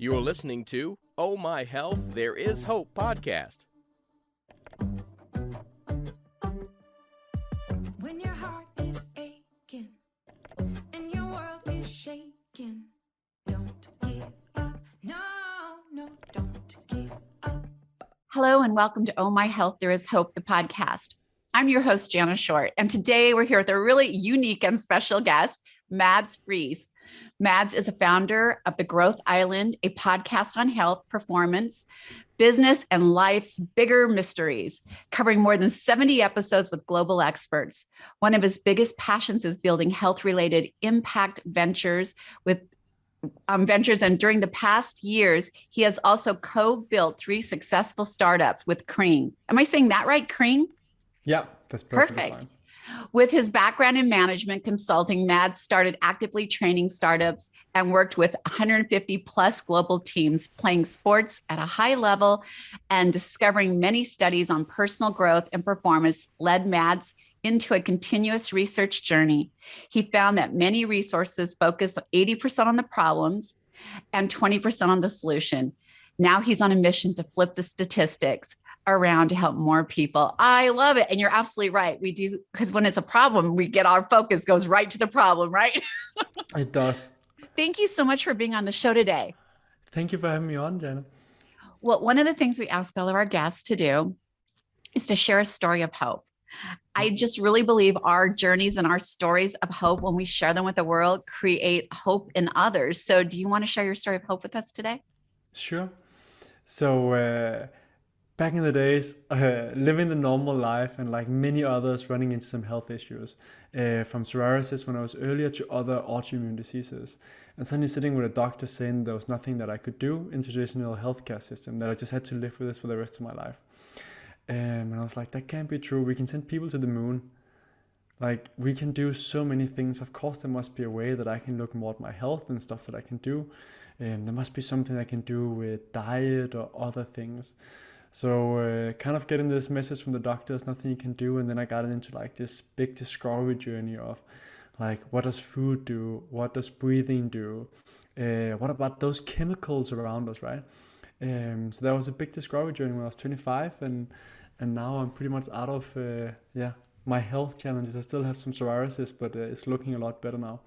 You're listening to Oh My Health, There Is Hope podcast. When your heart is aching and your world is shaking, don't give up. No, don't give up. Hello and welcome to Oh My Health, There Is Hope, the podcast. I'm your host, Jana Short, and today we're here with a really unique and special guest, Mads Friis. Mads is a founder of The Growth Island, a podcast on health, performance, business, and life's bigger mysteries, covering more than 70 episodes with global experts. One of his biggest passions is building health-related impact ventures and during the past years, he has also co-built 3 successful startups with KRING. Am I saying that right, KRING? Yeah, that's perfect. Fine. With his background in management consulting, Mads started actively training startups and worked with 150 plus global teams, playing sports at a high level and discovering many studies on personal growth and performance led Mads into a continuous research journey. He found that many resources focus 80% on the problems and 20% on the solution. Now he's on a mission to flip the statistics around to help more people. I love it. And you're absolutely right. We do, because when it's a problem, our focus goes right to the problem, right? It does. Thank you so much for being on the show today. Thank you for having me on, Jana. Well, one of the things we ask all of our guests to do is to share a story of hope. I just really believe our journeys and our stories of hope, when we share them with the world, create hope in others. So do you want to share your story of hope with us today? Sure. So back in the days, living the normal life and like many others running into some health issues, from psoriasis when I was earlier to other autoimmune diseases. And suddenly sitting with a doctor saying there was nothing that I could do in traditional healthcare system, that I just had to live with this for the rest of my life. And I was like, that can't be true. We can send people to the moon. Like, we can do so many things. Of course, there must be a way that I can look more at my health and stuff that I can do. There must be something I can do with diet or other things. So kind of getting this message from the doctors, nothing you can do. And then I got into like this big discovery journey of like, what does food do? What does breathing do? What about those chemicals around us, right? So that was a big discovery journey when I was 25, and now I'm pretty much out of my health challenges. I still have some psoriasis, but it's looking a lot better now.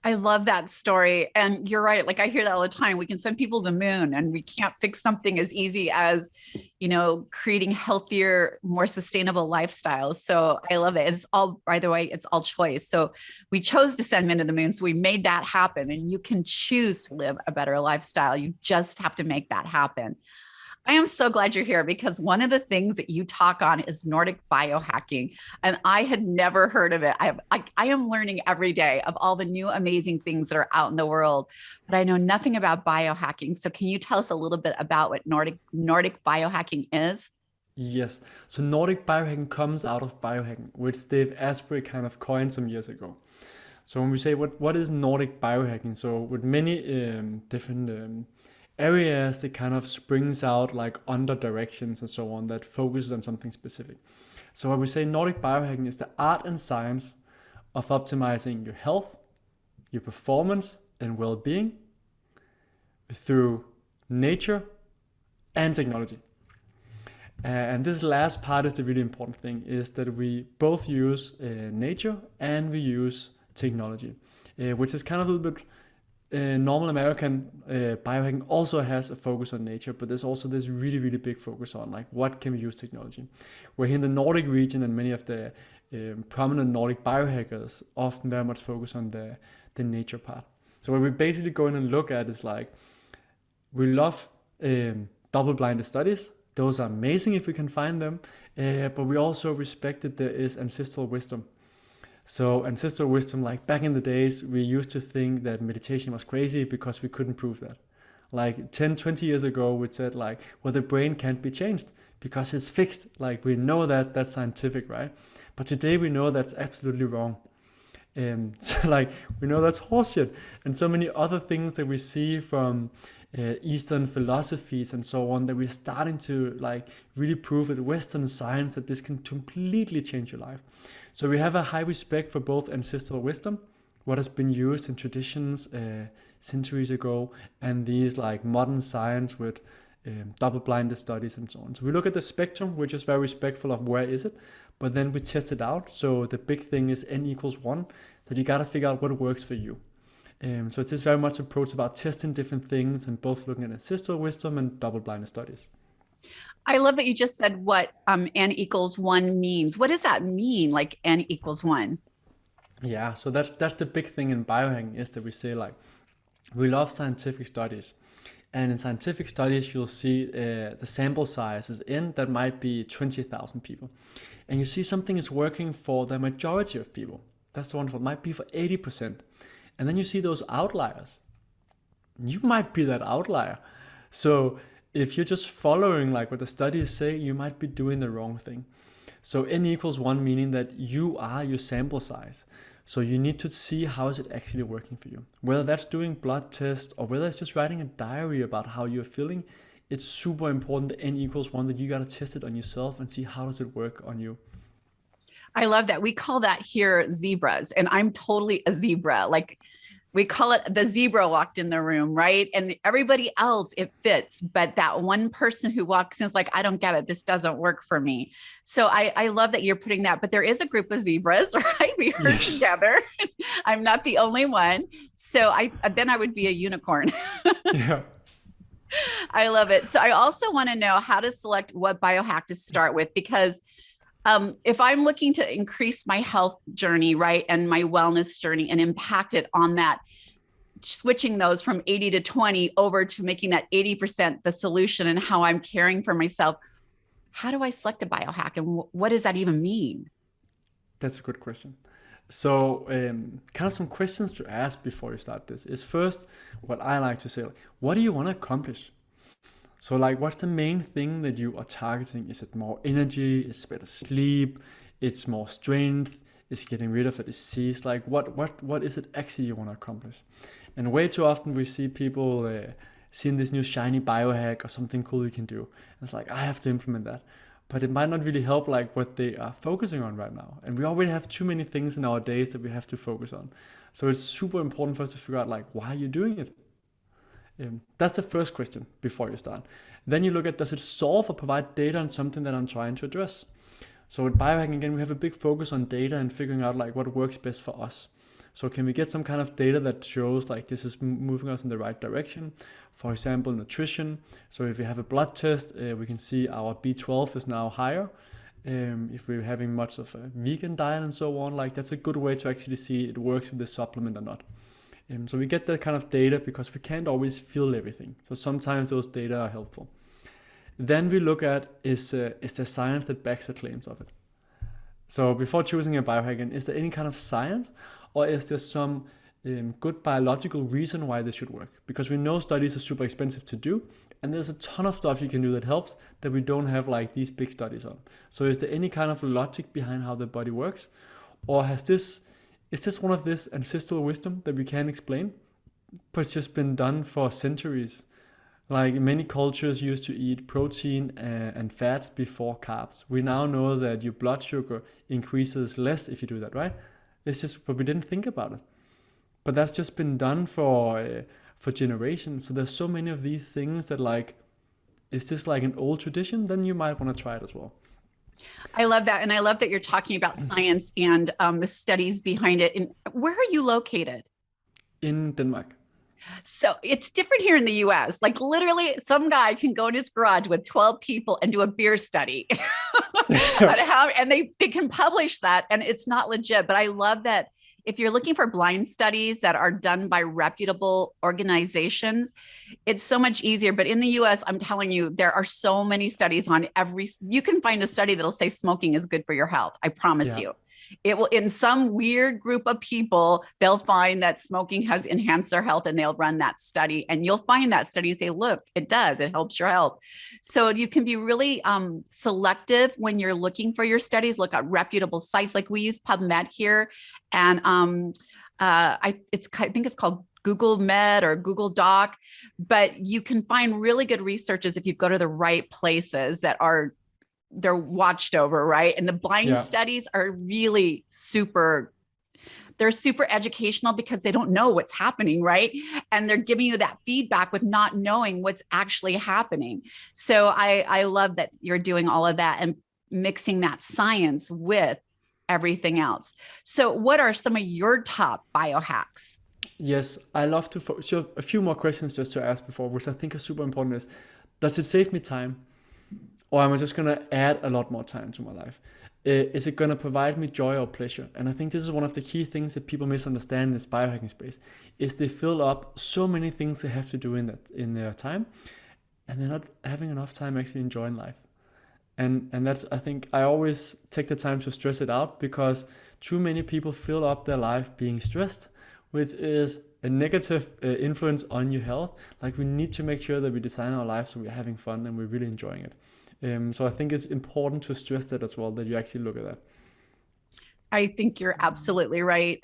I love that story. And you're right. Like I hear that all the time. We can send people to the moon and we can't fix something as easy as, creating healthier, more sustainable lifestyles. So I love it. It's all, by the way, it's all choice. So we chose to send men to the moon. So we made that happen, and you can choose to live a better lifestyle. You just have to make that happen. I am so glad you're here, because one of the things that you talk on is Nordic Biohacking, and I had never heard of it. I am learning every day of all the new amazing things that are out in the world, but I know nothing about biohacking. So can you tell us a little bit about what Nordic Biohacking is? Yes. So Nordic Biohacking comes out of biohacking, which Dave Asprey kind of coined some years ago. So when we say what is Nordic Biohacking, so with many different areas that kind of springs out like under directions and so on that focuses on something specific. So when we say Nordic Biohacking is the art and science of optimizing your health, your performance and well-being through nature and technology. And this last part is the really important thing, is that we both use nature and we use technology, which is kind of a little bit normal American biohacking also has a focus on nature, but there's also this really, really big focus on like, what can we use technology? We're here in the Nordic region, and many of the prominent Nordic biohackers often very much focus on the nature part. So what we basically go in and look at is like, we love double-blinded studies. Those are amazing if we can find them, but we also respect that there is ancestral wisdom. So ancestral wisdom, like back in the days, we used to think that meditation was crazy because we couldn't prove that. Like 10, 20 years ago, we said like, well, the brain can't be changed because it's fixed. Like we know that that's scientific, right? But today we know that's absolutely wrong. So like we know that's horseshit, and so many other things that we see from Eastern philosophies and so on, that we're starting to like really prove with Western science that this can completely change your life. So we have a high respect for both ancestral wisdom what has been used in traditions centuries ago, and these like modern science with double-blinded studies and so on. So we look at the spectrum, we're just very respectful of where is it, but then we test it out. So the big thing is n equals 1, that you got to figure out what works for you. So it's this very much approach about testing different things and both looking at ancestral wisdom and double-blinded studies. I love that you just said what n equals 1 means. What does that mean, like n equals 1? Yeah, so that's the big thing in biohacking, is that we say like we love scientific studies, and in scientific studies you'll see the sample size is n, that might be 20,000 people, and you see something is working for the majority of people. That's the one that might be for 80%, and then you see those outliers. You might be that outlier. So if you're just following like what the studies say, you might be doing the wrong thing. So n equals 1 meaning that you are your sample size. So you need to see how is it actually working for you. Whether that's doing blood tests or whether it's just writing a diary about how you're feeling, it's super important that n equals 1, that you got to test it on yourself and see how does it work on you. I love that. We call that here zebras, and I'm totally a zebra. Like we call it the zebra walked in the room, right? And everybody else, it fits. But that one person who walks in is like, I don't get it. This doesn't work for me. So I love that you're putting that. But there is a group of zebras, right? We heard Yes. together. I'm not the only one. So then I would be a unicorn. Yeah. I love it. So I also want to know how to select what biohack to start with, because if I'm looking to increase my health journey, right, and my wellness journey and impact it on that, switching those from 80 to 20 over to making that 80% the solution and how I'm caring for myself, how do I select a biohack, and what does that even mean? That's a good question. So kind of some questions to ask before you start this is, first, what I like to say, like, what do you want to accomplish? So like, what's the main thing that you are targeting? Is it more energy? Is it better sleep? It's more strength? Is getting rid of a disease? Like what is it actually you want to accomplish? And way too often we see people seeing this new shiny biohack or something cool you can do. And it's like, I have to implement that. But it might not really help like what they are focusing on right now. And we already have too many things in our days that we have to focus on. So it's super important for us to figure out like, why are you doing it? That's the first question before you start. Then you look at, does it solve or provide data on something that I'm trying to address? So with biohacking, again, we have a big focus on data and figuring out like what works best for us. So can we get some kind of data that shows like this is moving us in the right direction? For example, nutrition. So if we have a blood test, we can see our B12 is now higher. If we're having much of a vegan diet and so on, like that's a good way to actually see it works with the supplement or not. So we get that kind of data because we can't always feel everything. So sometimes those data are helpful. Then we look at, is there science that backs the claims of it? So before choosing a biohack, is there any kind of science, or is there some good biological reason why this should work? Because we know studies are super expensive to do, and there's a ton of stuff you can do that helps that we don't have like these big studies on. So is there any kind of logic behind how the body works? Or is this one of this ancestral wisdom that we can't explain, but it's just been done for centuries? Like many cultures used to eat protein and fats before carbs. We now know that your blood sugar increases less if you do that, right? It's just, but we didn't think about it. But that's just been done for generations. So there's so many of these things that like, is this like an old tradition? Then you might want to try it as well. I love that. And I love that you're talking about science and the studies behind it. And where are you located? In Denmark. So it's different here in the US. Like literally some guy can go in his garage with 12 people and do a beer study. And they can publish that, and it's not legit. But I love that if you're looking for blind studies that are done by reputable organizations, it's so much easier. But in the US, I'm telling you, there are so many studies on you can find a study that'll say smoking is good for your health. I promise you. It will, in some weird group of people, they'll find that smoking has enhanced their health, and they'll run that study, and you'll find that study and say, look, it does, it helps your health. So you can be really selective when you're looking for your studies. Look at reputable sites. Like we use PubMed here, and I think it's called Google Med or Google Doc, but you can find really good researchers if you go to the right places that they're watched over, right? And the blind studies are really super, they're super educational because they don't know what's happening, right? And they're giving you that feedback with not knowing what's actually happening. So I love that you're doing all of that and mixing that science with everything else. So what are some of your top biohacks? Yes, I love to so a few more questions just to ask before, which I think are super important is, does it save me time? Or am I just gonna add a lot more time to my life? Is it gonna provide me joy or pleasure? And I think this is one of the key things that people misunderstand in this biohacking space, is they fill up so many things they have to do in their time, and they're not having enough time actually enjoying life. And that's, I think I always take the time to stress it out, because too many people fill up their life being stressed, which is a negative influence on your health. Like, we need to make sure that we design our life so we're having fun and we're really enjoying it. So I think it's important to stress that as well, that you actually look at that. I think you're absolutely right.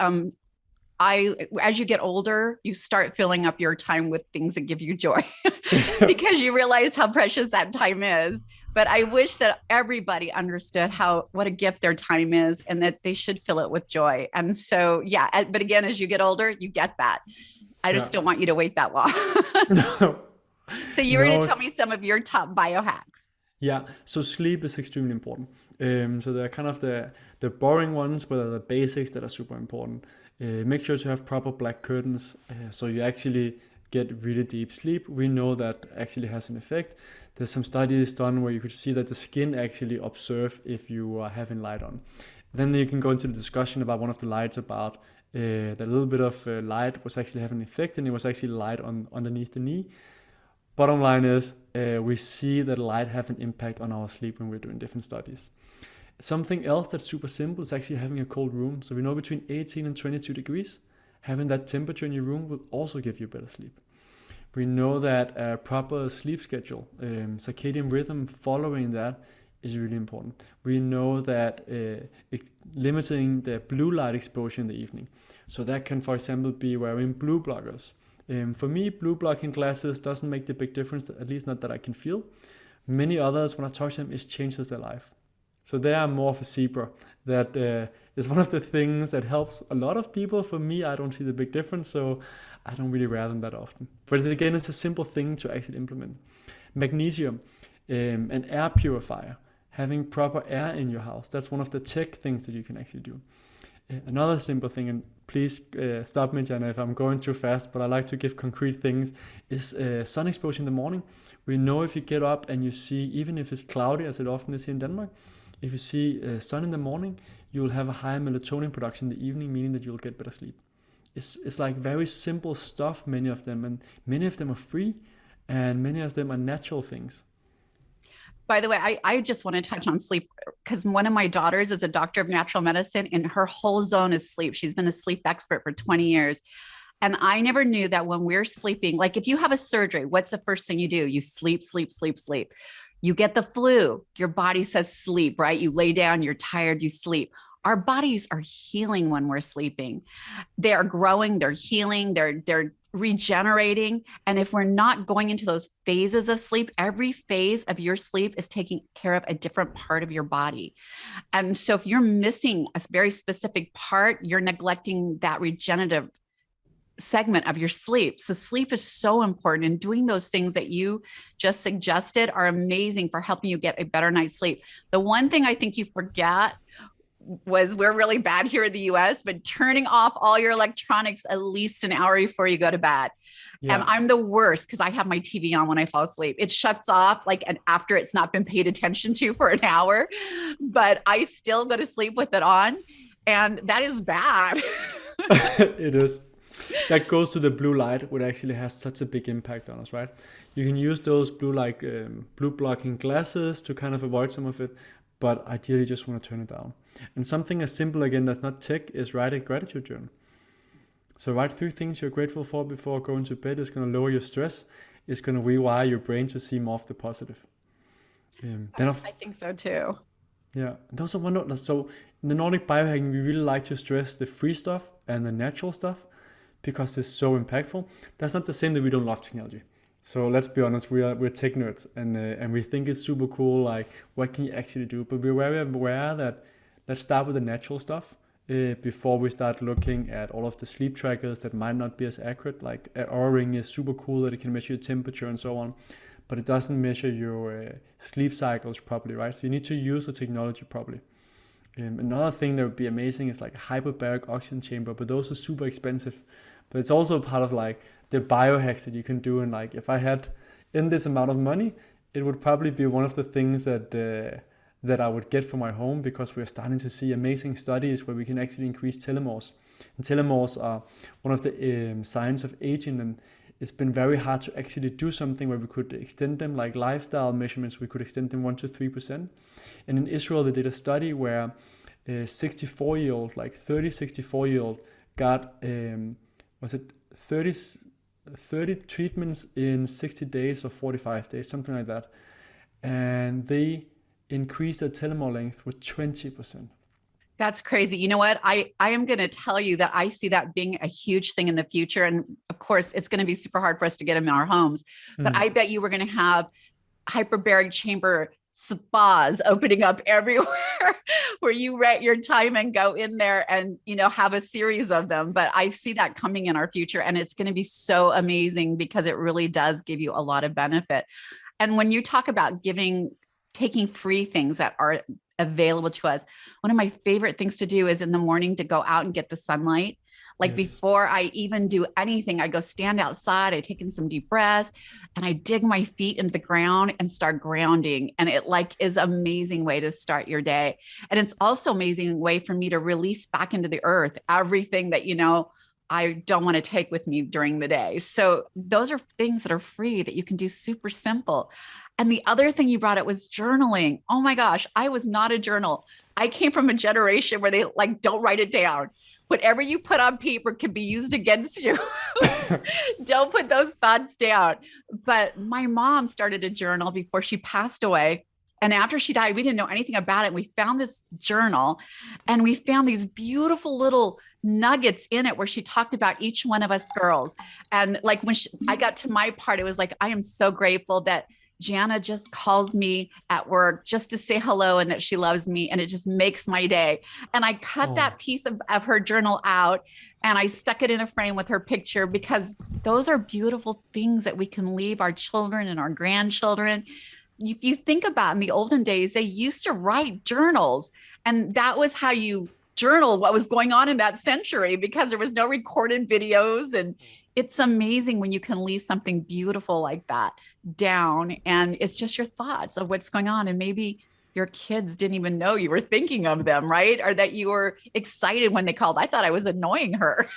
As you get older, you start filling up your time with things that give you joy because you realize how precious that time is. But I wish that everybody understood what a gift their time is, and that they should fill it with joy. And so, yeah, but again, as you get older, you get that. I just don't want you to wait that long. No, So you were going no, to tell me some of your top biohacks. yeah. So sleep is extremely important. So they're kind of the boring ones, but they're the basics that are super important. Make sure to have proper black curtains, so you actually get really deep sleep. We know that actually has an effect. There's some studies done where you could see that the skin actually observe if you are having light on. Then you can go into the discussion about one of the lights, about that a little bit of light was actually having an effect, and it was actually light underneath the knee. Bottom line is, we see that light have an impact on our sleep when we're doing different studies. Something else that's super simple is actually having a cold room. So we know between 18 and 22 degrees, having that temperature in your room will also give you better sleep. We know that a proper sleep schedule, circadian rhythm following that, is really important. We know that limiting the blue light exposure in the evening. So that can, for example, be wearing blue blockers. For me, blue blocking glasses doesn't make the big difference, at least not that I can feel. Many others, when I talk to them, it changes their life. So they are more of a zebra. That is one of the things that helps a lot of people. For me, I don't see the big difference, so I don't really wear them that often. But again, it's a simple thing to actually implement. Magnesium, an air purifier, having proper air in your house. That's one of the tech things that you can actually do. Another simple thing, and please stop me, Jana, if I'm going too fast, but I like to give concrete things, is sun exposure in the morning. We know if you get up and you see, even if it's cloudy, as it often is here in Denmark, if you see sun in the morning, you will have a higher melatonin production in the evening, meaning that you'll get better sleep. It's like very simple stuff, many of them, and many of them are free, and many of them are natural things. By the way, I just want to touch on sleep, because one of my daughters is a doctor of natural medicine, and her whole zone is sleep. She's been a sleep expert for 20 years. And I never knew that when we're sleeping, like if you have a surgery, what's the first thing you do? You sleep, sleep, sleep, sleep. You get the flu, your body says sleep, right? You lay down, you're tired, you sleep. Our bodies are healing when we're sleeping. They are growing, they're healing, they're regenerating. And if we're not going into those phases of sleep, every phase of your sleep is taking care of a different part of your body. And so if you're missing a very specific part, you're neglecting that regenerative segment of your sleep. So sleep is so important, and doing those things that you just suggested are amazing for helping you get a better night's sleep. The one thing I think you forget was, we're really bad here in the US, but turning off all your electronics at least an hour before you go to bed. Yeah. And I'm the worst because I have my TV on when I fall asleep. It shuts off like after it's not been paid attention to for an hour, but I still go to sleep with it on, and that is bad. It is. That goes to the blue light, which actually has such a big impact on us, right? You can use those blue blocking glasses to kind of avoid some of it, but ideally just want to turn it down. And something as simple, again, that's not tech, is write a gratitude journal. So write 3 things you're grateful for before going to bed. It's going to lower your stress. It's going to rewire your brain to see more of the positive. I think so too. Yeah, those are one. So in the Nordic Biohacking, we really like to stress the free stuff and the natural stuff, because it's so impactful. That's not the same that we don't love technology. So let's be honest, we're tech nerds, and we think it's super cool, like what can you actually do? But we're very aware that let's start with the natural stuff, before we start looking at all of the sleep trackers that might not be as accurate. Like Oura Ring is super cool that it can measure your temperature and so on, but it doesn't measure your sleep cycles properly, right? So you need to use the technology properly. Another thing that would be amazing is like a hyperbaric oxygen chamber, but those are super expensive. But it's also part of like the biohacks that you can do. And like if I had in this amount of money, it would probably be one of the things that I would get for my home, because we're starting to see amazing studies where we can actually increase telomeres. And telomeres are one of the signs of aging, and it's been very hard to actually do something where we could extend them, like lifestyle measurements, we could extend them 1 to 3%. And in Israel, they did a study where a 64-year-old, like 64-year-old got, was it 30 treatments in 60 days or 45 days, something like that. And they increased their telomere length with 20%. That's crazy. You know what? I am going to tell you that I see that being a huge thing in the future. And of course, it's going to be super hard for us to get them in our homes. But I bet you we're going to have hyperbaric chamber spas opening up everywhere where you rent your time and go in there and, you know, have a series of them. But I see that coming in our future, and it's going to be so amazing because it really does give you a lot of benefit. And when you talk about taking free things that are available to us, one of my favorite things to do is in the morning to go out and get the sunlight. Like before I even do anything, I go stand outside, I take in some deep breaths, and I dig my feet into the ground and start grounding. And it like is an amazing way to start your day. And it's also an amazing way for me to release back into the earth everything that, you know, I don't want to take with me during the day. So those are things that are free that you can do super simple. And the other thing you brought up was journaling. Oh my gosh, I was not a journal. I came from a generation where they like, don't write it down. Whatever you put on paper can be used against you. Don't put those thoughts down. But my mom started a journal before she passed away. And after she died, we didn't know anything about it. We found this journal and we found these beautiful little nuggets in it where she talked about each one of us girls. And like when I got to my part, it was like, I am so grateful that Jana just calls me at work just to say hello and that she loves me. And it just makes my day. And I cut that piece of her journal out and I stuck it in a frame with her picture, because those are beautiful things that we can leave our children and our grandchildren. If you think about in the olden days, they used to write journals, and that was how you journal what was going on in that century, because there was no recorded videos. And it's amazing when you can leave something beautiful like that down, and it's just your thoughts of what's going on. And maybe your kids didn't even know you were thinking of them, right? Or that you were excited when they called. I thought I was annoying her.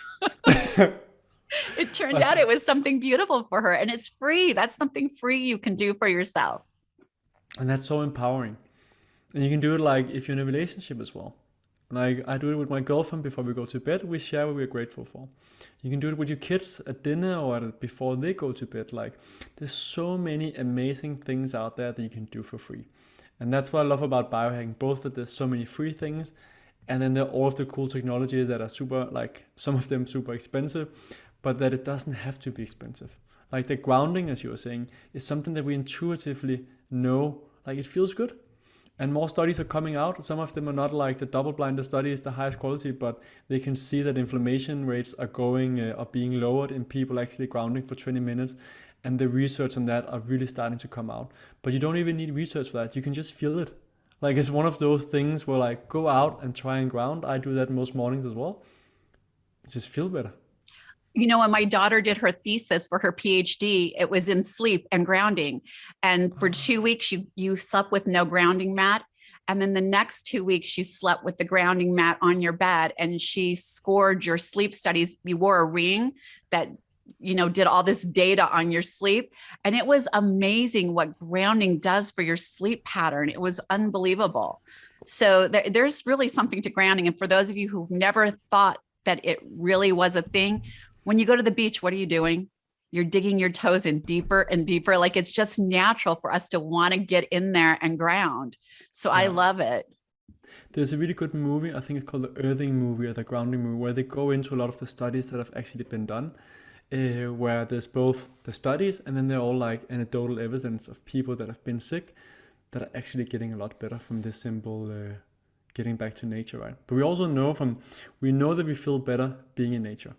It turned out it was something beautiful for her, and it's free. That's something free you can do for yourself. And that's so empowering. And you can do it like if you're in a relationship as well. Like I do it with my girlfriend before we go to bed. We share what we're grateful for. You can do it with your kids at dinner or before they go to bed. Like there's so many amazing things out there that you can do for free. And that's what I love about biohacking, both that there's so many free things, and then there are all of the cool technologies that are super, like some of them super expensive, but that it doesn't have to be expensive. Like the grounding, as you were saying, is something that we intuitively know, like it feels good. And more studies are coming out. Some of them are not like the double-blinded studies, the highest quality, but they can see that inflammation rates are being lowered in people actually grounding for 20 minutes. And the research on that are really starting to come out. But you don't even need research for that. You can just feel it. Like it's one of those things where like go out and try and ground. I do that most mornings as well. Just feel better. You know, when my daughter did her thesis for her PhD, it was in sleep and grounding. And for 2 weeks, you slept with no grounding mat. And then the next 2 weeks, you slept with the grounding mat on your bed. And she scored your sleep studies. You wore a ring that, you know, did all this data on your sleep. And it was amazing what grounding does for your sleep pattern. It was unbelievable. So there's really something to grounding. And for those of you who've never thought that it really was a thing, when you go to the beach, what are you doing? You're digging your toes in deeper and deeper. Like it's just natural for us to want to get in there and ground. So I love it. There's a really good movie, I think it's called the Earthing movie or the Grounding movie, where they go into a lot of the studies that have actually been done, where there's both the studies and then they're all like anecdotal evidence of people that have been sick that are actually getting a lot better from this simple getting back to nature, right? But we also know we know that we feel better being in nature.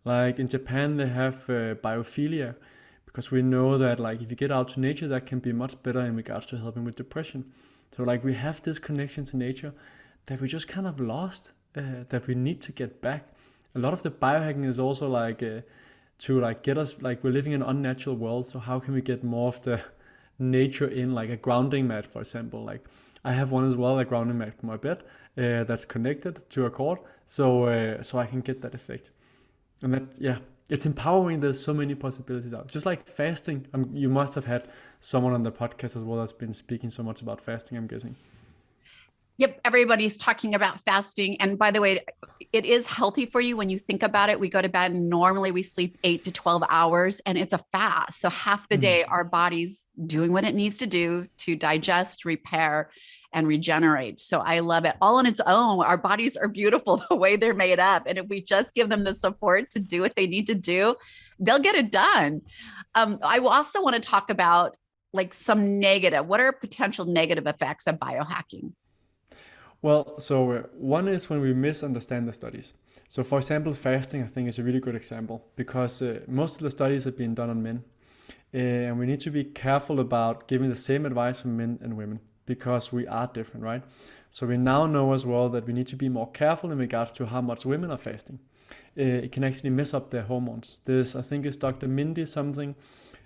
Like in Japan, they have biophilia, because we know that like if you get out to nature, that can be much better in regards to helping with depression. So like we have this connection to nature that we just kind of lost, that we need to get back. A lot of the biohacking is also like to like get us, like we're living in an unnatural world, so how can we get more of the nature in, like a grounding mat, for example. Like I have one as well, a grounding mat for my bed that's connected to a cord, so so I can get that effect. And that, yeah, it's empowering. There's so many possibilities out. Just like fasting, you must have had someone on the podcast as well that's been speaking so much about fasting, I'm guessing. Yep, everybody's talking about fasting. And by the way, it is healthy for you when you think about it. We go to bed and normally we sleep 8 to 12 hours and it's a fast. So half the day our body's doing what it needs to do to digest, repair, and regenerate. So I love it all on its own. Our bodies are beautiful the way they're made up. And if we just give them the support to do what they need to do, they'll get it done. I also want to talk about like some negative, what are potential negative effects of biohacking? Well, so one is when we misunderstand the studies. So for example, fasting, I think, is a really good example, because most of the studies have been done on men. And we need to be careful about giving the same advice for men and women, because we are different, right? So we now know as well that we need to be more careful in regards to how much women are fasting. It can actually mess up their hormones. This, I think, is Dr. Mindy something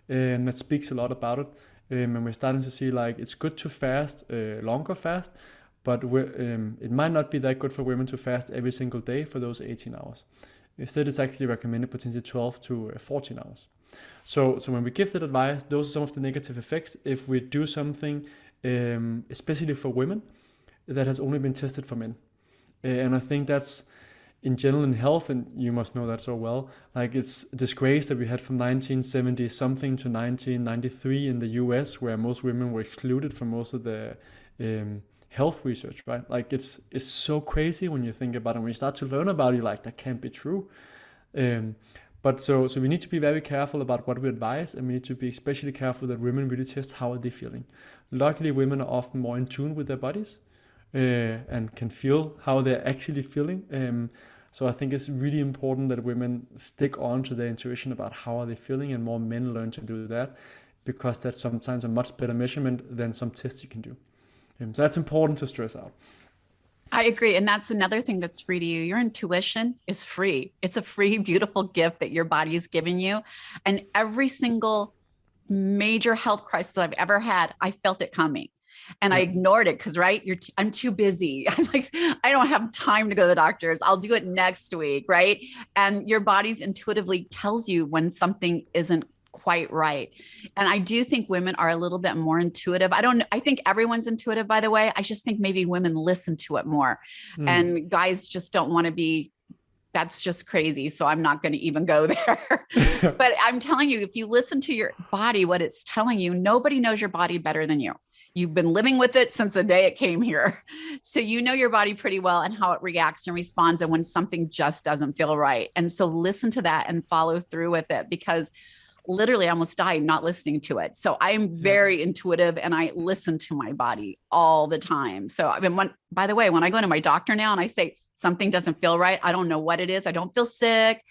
that speaks a lot about it. And we're starting to see like it's good to fast, longer fast, but it might not be that good for women to fast every single day for those 18 hours. Instead, it's actually recommended potentially 12 to 14 hours. So when we give that advice, those are some of the negative effects if we do something, especially for women, that has only been tested for men. And I think that's in general in health, and you must know that so well, like it's a disgrace that we had from 1970 something to 1993 in the US, where most women were excluded from most of the health research, right? Like it's so crazy when you think about it. When you start to learn about it, like that can't be true. But so we need to be very careful about what we advise, and we need to be especially careful that women really test how are they feeling. Luckily, women are often more in tune with their bodies and can feel how they're actually feeling. So I think it's really important that women stick on to their intuition about how are they feeling, and more men learn to do that, because that's sometimes a much better measurement than some tests you can do. So that's important to stress out. I agree. And that's another thing that's free to you. Your intuition is free. It's a free, beautiful gift that your body is giving you. And every single major health crisis I've ever had, I felt it coming. And I ignored it because, right, I'm too busy. I'm like, I don't have time to go to the doctors. I'll do it next week, right? And your body's intuitively tells you when something isn't quite right. And I do think women are a little bit more intuitive. I think everyone's intuitive, by the way. I just think maybe women listen to it more. And guys just don't want to be, that's just crazy. So I'm not going to even go there. But I'm telling you, if you listen to your body, what it's telling you, nobody knows your body better than you. You've been living with it since the day it came here. So you know your body pretty well and how it reacts and responds, and when something just doesn't feel right. And so listen to that and follow through with it, because literally I almost died not listening to it. So I'm very intuitive and I listen to my body all the time. So I mean, by the way, when I go to my doctor now and I say something doesn't feel right, I don't know what it is. I don't feel sick.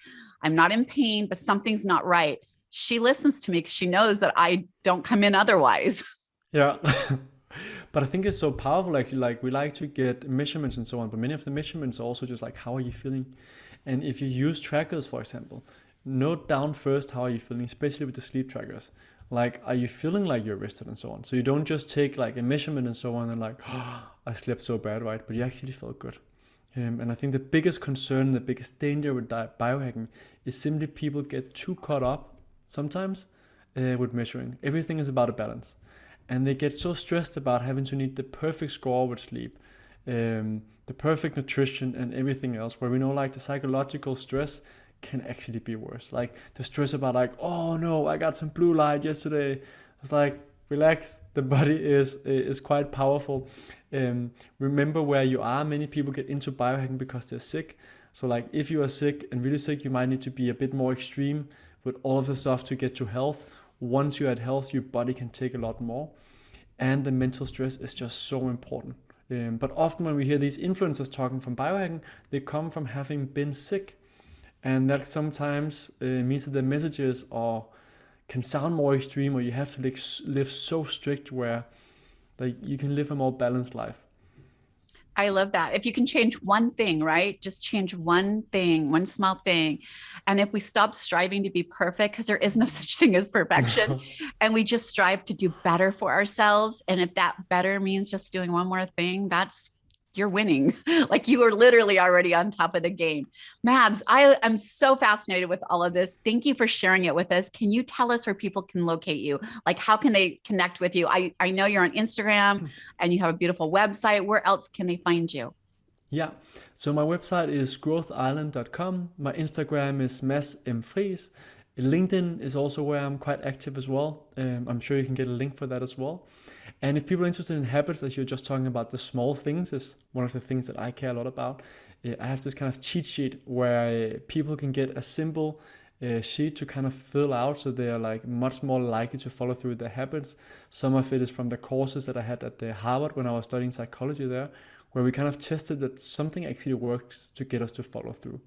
I'm not in pain, but something's not right. She listens to me because she knows that I don't come in otherwise. Yeah. But I think it's so powerful, actually. Like we like to get measurements and so on, but many of the measurements are also just like, how are you feeling? And if you use trackers, for example, note down first how are you feeling, especially with the sleep trackers. Like, are you feeling like you're rested and so on? So you don't just take like a measurement and so on and like, oh, I slept so bad, right? But you actually felt good. And I think the biggest concern, the biggest danger with biohacking is simply people get too caught up sometimes with measuring. Everything is about a balance. And they get so stressed about having to need the perfect score with sleep, the perfect nutrition and everything else, where we know like the psychological stress can actually be worse. Like the stress about like, oh no, I got some blue light yesterday. It's like, relax, the body is quite powerful. Remember where you are. Many people get into biohacking because they're sick. So like if you are sick and really sick, you might need to be a bit more extreme with all of the stuff to get to health. Once you're at health, your body can take a lot more. And the mental stress is just so important. But often when we hear these influencers talking from biohacking, they come from having been sick. And that sometimes means that the messages can sound more extreme, or you have to live so strict where like you can live a more balanced life. I love that. If you can change one thing, right? Just change one thing, one small thing. And if we stop striving to be perfect, because there is no such thing as perfection, and we just strive to do better for ourselves. And if that better means just doing one more thing, you're winning. Like you are literally already on top of the game. Mads, I am so fascinated with all of this. Thank you for sharing it with us. Can you tell us where people can locate you? Like, how can they connect with you? I know you're on Instagram and you have a beautiful website. Where else can they find you? Yeah, so my website is growthisland.com. My Instagram is Mads Friis. LinkedIn is also where I'm quite active as well. I'm sure you can get a link for that as well. And if people are interested in habits, as you're just talking about, the small things is one of the things that I care a lot about. I have this kind of cheat sheet where people can get a simple sheet to kind of fill out, so they are like much more likely to follow through their habits. Some of it is from the courses that I had at Harvard when I was studying psychology there, where we kind of tested that something actually works to get us to follow through.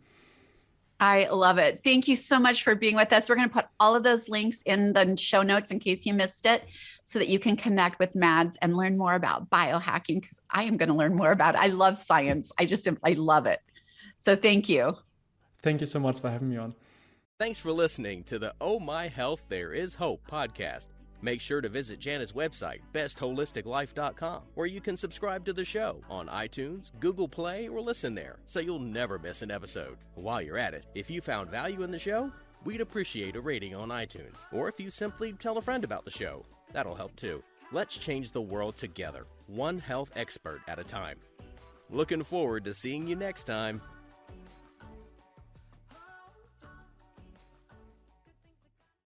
I love it. Thank you so much for being with us. We're going to put all of those links in the show notes in case you missed it, so that you can connect with Mads and learn more about biohacking, because I am going to learn more about it. I love science. I love it. So thank you. Thank you so much for having me on. Thanks for listening to the Oh My Health, There Is Hope podcast. Make sure to visit Jana's website, bestholisticlife.com, where you can subscribe to the show on iTunes, Google Play, or listen there, so you'll never miss an episode. While you're at it, if you found value in the show, we'd appreciate a rating on iTunes, or if you simply tell a friend about the show, that'll help too. Let's change the world together, one health expert at a time. Looking forward to seeing you next time.